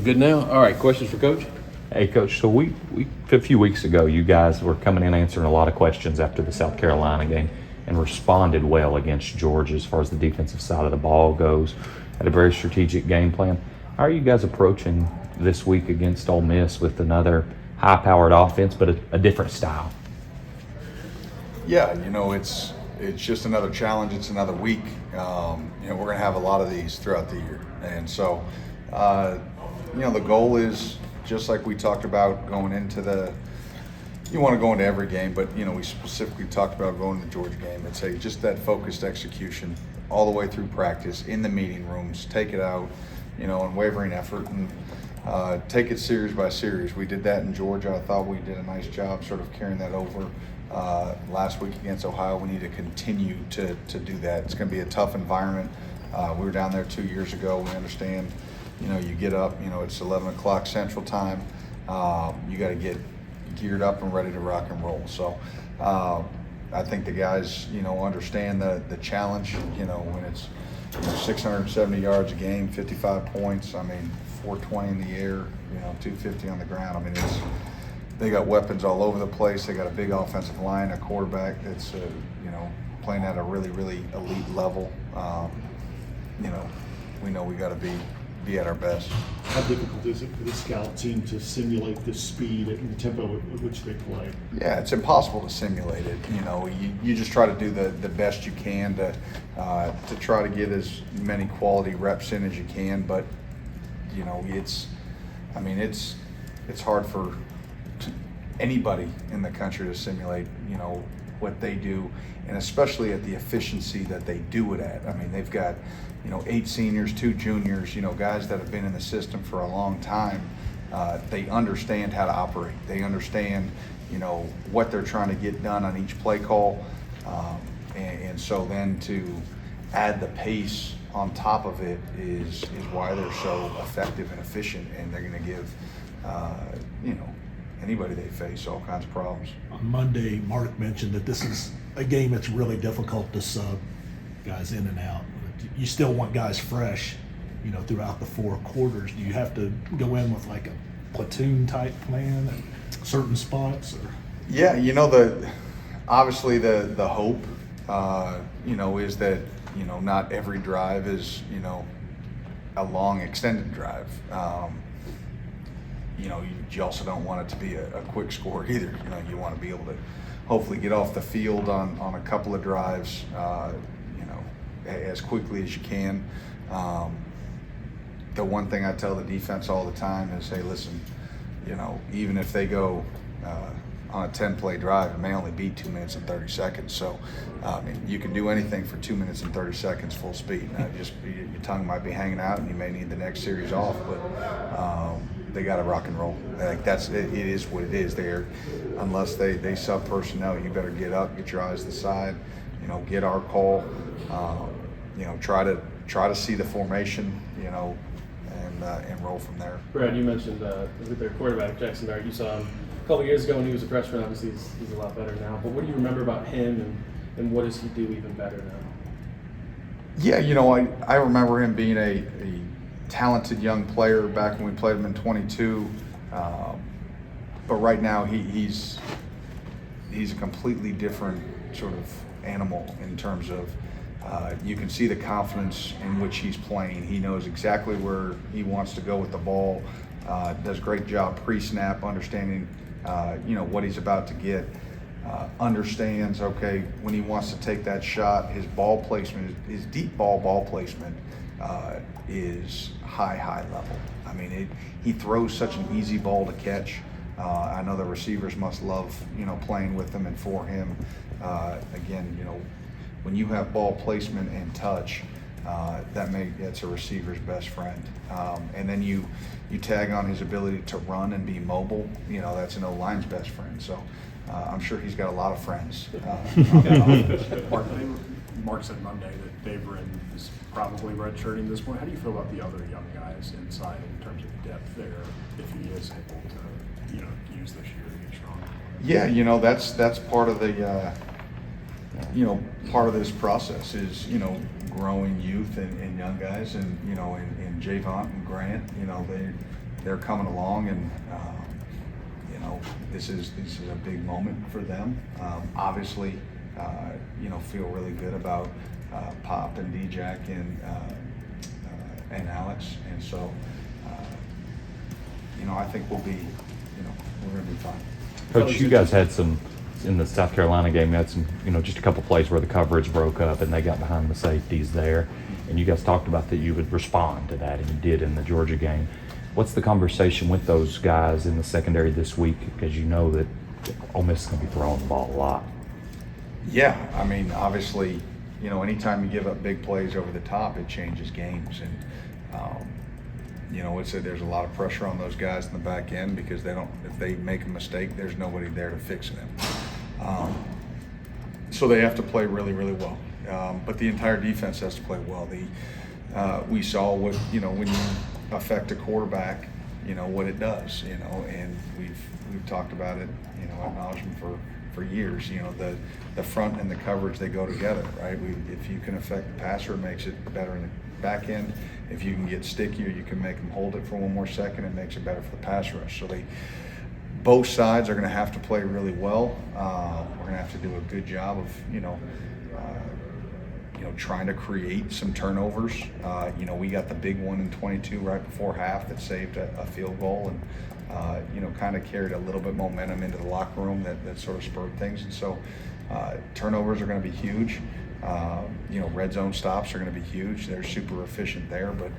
We good now? All right, questions for Coach? Hey, Coach, so a few weeks ago, you guys were coming in answering a lot of questions after the South Carolina game and responded well against Georgia as far as the defensive side of the ball goes. Had a very strategic game plan. How are you guys approaching this week against Ole Miss with another high-powered offense, but a different style? Yeah, it's just another challenge. It's another week. We're going to have a lot of these throughout the year. And so, the goal is, just like we talked about going into you want to go into every game, but, we specifically talked about going to the Georgia game. It's just that focused execution all the way through practice, in the meeting rooms, take it out, unwavering effort, and take it series by series. We did that in Georgia. I thought we did a nice job sort of carrying that over last week against Ohio. We need to continue to do that. It's going to be a tough environment. We were down there 2 years ago. We understand, you get up, it's 11 o'clock Central Time. You got to get geared up and ready to rock and roll. So I think the guys, understand the challenge, when it's 670 yards a game, 55 points, 420 in the air, 250 on the ground. They got weapons all over the place. They got a big offensive line, a quarterback that's, playing at a really, really elite level. We know we got to be at our best. How difficult is it for the scout team to simulate the speed and the tempo at which they play? Yeah, it's impossible to simulate it. You just try to do the best you can to try to get as many quality reps in as you can. But it's hard for anybody in the country to simulate what they do, and especially at the efficiency that they do it at. They've got 8 seniors, 2 juniors, guys that have been in the system for a long time. They understand how to operate. They understand what they're trying to get done on each play call, and so then to add the pace on top of it is why they're so effective and efficient, and they're going to give anybody they face all kinds of problems. On Monday, Mark mentioned that this is a game that's really difficult to sub guys in and out. You still want guys fresh, throughout the 4 quarters. Do you have to go in with like a platoon type plan at certain spots? Or? Yeah, obviously the hope, is that, not every drive is, a long extended drive. You also don't want it to be a quick score either. You want to be able to hopefully get off the field on a couple of drives, as quickly as you can. The one thing I tell the defense all the time is, hey, listen, even if they go on a 10-play drive, it may only be 2 minutes and 30 seconds. So, you can do anything for 2 minutes and 30 seconds full speed. Your tongue might be hanging out, and you may need the next series off, but they got to rock and roll. It is what it is. Unless they sub personnel, you better get up, get your eyes to the side, get our call, try to see the formation, and roll from there. Brad, you mentioned their quarterback, Jackson Barrett. You saw him a couple years ago when he was a freshman. Obviously, he's a lot better now. But what do you remember about him, and what does he do even better now? Yeah, I remember him being a talented young player back when we played him in 22. But right now, he's a completely different sort of animal in terms of you can see the confidence in which he's playing. He knows exactly where he wants to go with the ball. Does a great job pre-snap, understanding what he's about to get. Understands, okay, when he wants to take that shot, his ball placement, his deep ball placement is high level. He throws such an easy ball to catch. I know the receivers must love, playing with him and for him. Again, when you have ball placement and touch, that's a receiver's best friend. And then you tag on his ability to run and be mobile. That's an O-line's best friend. So I'm sure he's got a lot of friends. Mark said Monday that Dave Wren is probably redshirting this point. How do you feel about the other young guys inside in terms of depth there, if he is able to use this year to get stronger? Yeah, that's part of the part of this process is growing youth and young guys, and in Javon and Grant, they're coming along, and you know, this is a big moment for them. Obviously, you know, feel really good about Pop and D-Jack and Alex, and so you know, I think we'll be, you know, we're going to be fine. Coach, you guys had some, in the South Carolina game, you had some, you know, just a couple plays where the coverage broke up and they got behind the safeties there. And you guys talked about that you would respond to that, and you did in the Georgia game. What's the conversation with those guys in the secondary this week? Because you know that Ole Miss is going to be throwing the ball a lot. Yeah, I mean, obviously, you know, anytime you give up big plays over the top, it changes games. And, you know, there's a lot of pressure on those guys in the back end because if they make a mistake, there's nobody there to fix them. So they have to play really, really well. But the entire defense has to play well. We saw what, you know, when you affect a quarterback, you know, what it does, you know, and we've talked about it, you know, ad nauseum for years. You know, the front and the coverage, they go together, right? If you can affect the passer, it makes it better in the back end. If you can get stickier, you can make them hold it for one more second, it makes it better for the pass rush. So both sides are going to have to play really well. We're going to have to do a good job of, you know, trying to create some turnovers. You know, we got the big one in 22 right before half that saved a field goal, and you know, kind of carried a little bit momentum into the locker room that sort of spurred things. And so turnovers are going to be huge. You know, red zone stops are going to be huge. They're super efficient there, but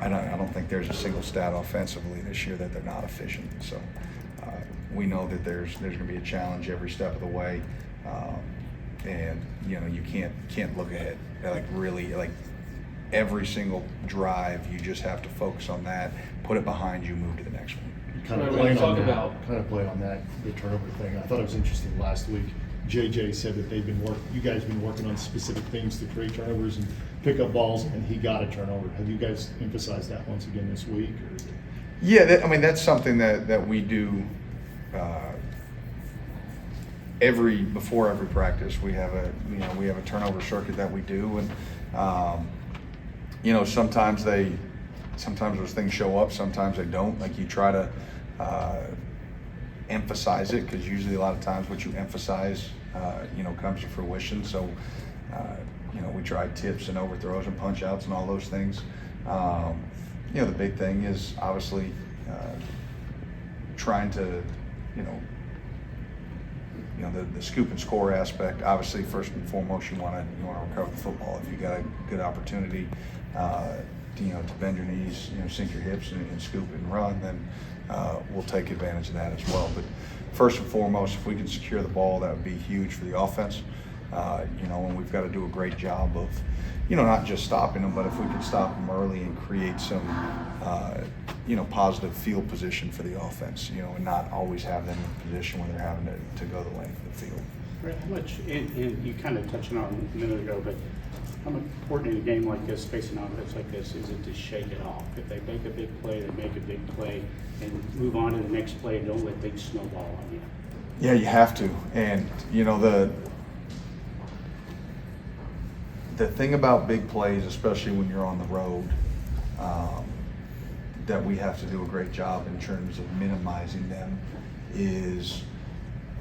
I don't think there's a single stat offensively this year that they're not efficient. So we know that there's going to be a challenge every step of the way, and you know, you can't look ahead. Like really, like every single drive, you just have to focus on that, put it behind you, move to the next one. Kind of play on that, the turnover thing. I thought it was interesting last week. JJ said that you guys been working on specific things to create turnovers and pick up balls, and he got a turnover. Have you guys emphasized that once again this week? Or? Yeah, I mean, that's something that we do before every practice. We have a turnover circuit that we do, and you know, sometimes those things show up, sometimes they don't. Like, you try to emphasize it, because usually a lot of times what you emphasize you know, comes to fruition. So you know, we try tips and overthrows and punch outs and all those things. You know, the big thing is obviously trying to, you know, the scoop and score aspect. Obviously, first and foremost, you want to recover the football. If you got a good opportunity, you know, to bend your knees, you know, sink your hips and scoop it and run, then we'll take advantage of that as well. But first and foremost, if we can secure the ball, that would be huge for the offense. You know, and we've got to do a great job of, you know, not just stopping them, but if we can stop them early and create some, you know, positive field position for the offense, you know, and not always have them in a position where they're having to go the length of the field. Brett, how much, and you kind of touched on it a minute ago, but how important in a game like this, facing an offense like this, is it to shake it off? If they make a big play, they make a big play, and move on to the next play, and don't let things snowball on you. Yeah, you have to. And, you know, the thing about big plays, especially when you're on the road, that we have to do a great job in terms of minimizing them, is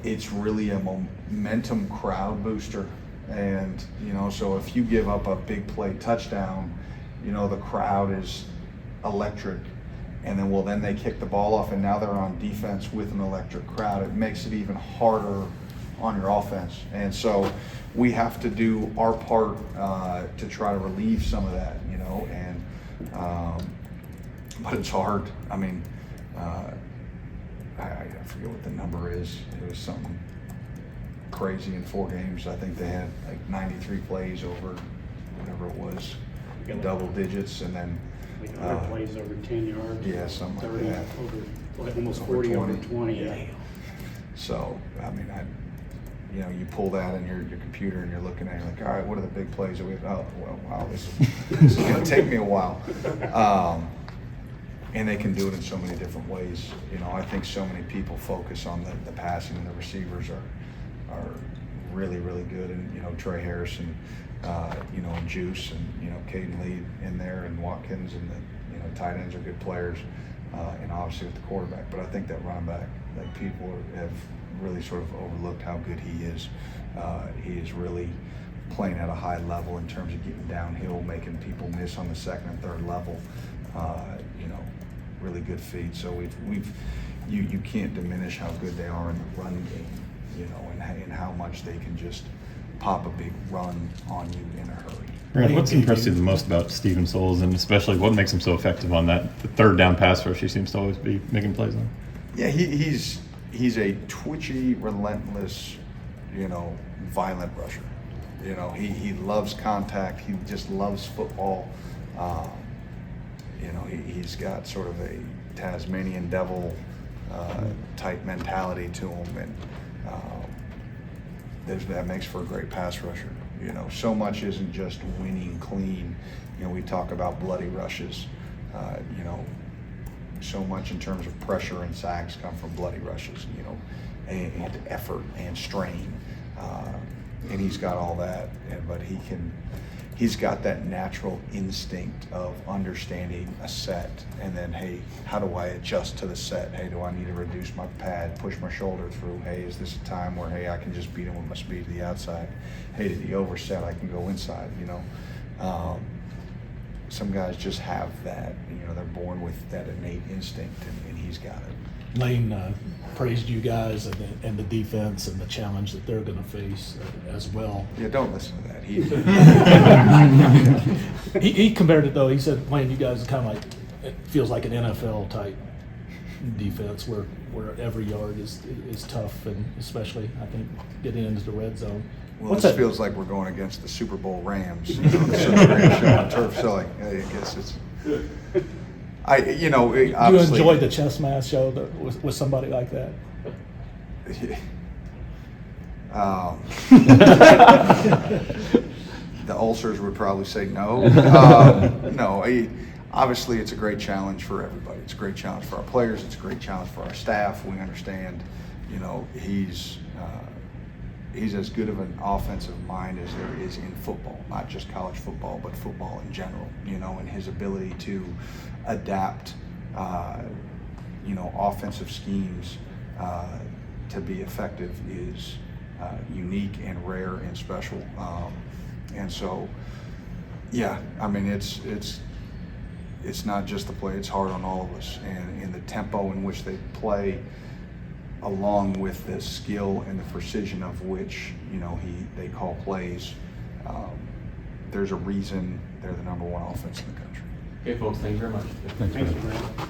it's really a momentum crowd booster. And, you know, so if you give up a big play touchdown, you know, the crowd is electric. And then they kick the ball off, and now they're on defense with an electric crowd. It makes it even harder on your offense. And so we have to do our part to try to relieve some of that, you know, and but it's hard. I mean, I forget what the number is. It was something crazy in 4 games. I think they had like 93 plays over whatever it was, in double digits, and then Like 100 plays over 10 yards. Yeah, something 30 like that. over, almost 40 over 20. Yeah. So, I mean, you know, you pull that in your computer and you're looking at it, you're like, all right, what are the big plays that we have? Oh, well, wow, this is going to take me a while. And they can do it in so many different ways. You know, I think so many people focus on the passing, and the receivers are really, really good. And, you know, Trey Harrison, you know, and Juice, and, you know, Caden Lee in there, and Watkins, and the, you know, tight ends are good players. and obviously with the quarterback. But I think that running back, like people have really sort of overlooked how good he is. He is really playing at a high level in terms of getting downhill, making people miss on the second and third level. Really good feed. So you can't diminish how good they are in the run game, and how much they can just pop a big run on you in a hurry. Brad, what's impressed you the most about Steven Souls, and especially what makes him so effective on that the third down pass rush he seems to always be making plays on? Yeah, he's a twitchy, relentless, violent rusher. He loves contact. He just loves football. He's got sort of a Tasmanian devil type mentality to him, and that makes for a great pass rusher. So much isn't just winning clean. We talk about bloody rushes. So much in terms of pressure and sacks come from bloody rushes, and effort and strain. And he's got all that, but he's got that natural instinct of understanding a set, and then, hey, how do I adjust to the set? Hey, do I need to reduce my pad, push my shoulder through? Hey, is this a time where, hey, I can just beat him with my speed to the outside? Hey, did he overset? I can go inside, Some guys just have that, they're born with that innate instinct, and he's got it. Lane praised you guys and the defense and the challenge that they're going to face as well. Yeah, don't listen to that. He compared it though. He said playing you guys kind of like it feels like an NFL type defense where every yard is tough, and especially I think getting into the red zone. Well, What's this that? feels like we're going against the Super Bowl Rams. The Super Rams show on turf. So, I guess it's. Do you Obviously, enjoy the chess match show with somebody like that? The ulcers would probably say no. Obviously, it's a great challenge for everybody. It's a great challenge for our players. It's a great challenge for our staff. We understand, he's as good of an offensive mind as there is in football, not just college football, but football in general, and his ability to adapt, offensive schemes to be effective is unique and rare and special. And so, yeah, I mean, it's not just the play, it's hard on all of us. And in the tempo in which they play, along with the skill and the precision of which, they call plays, there's a reason they're the #1 offense in the country. Okay, folks, thank you very much. Thanks, Brad.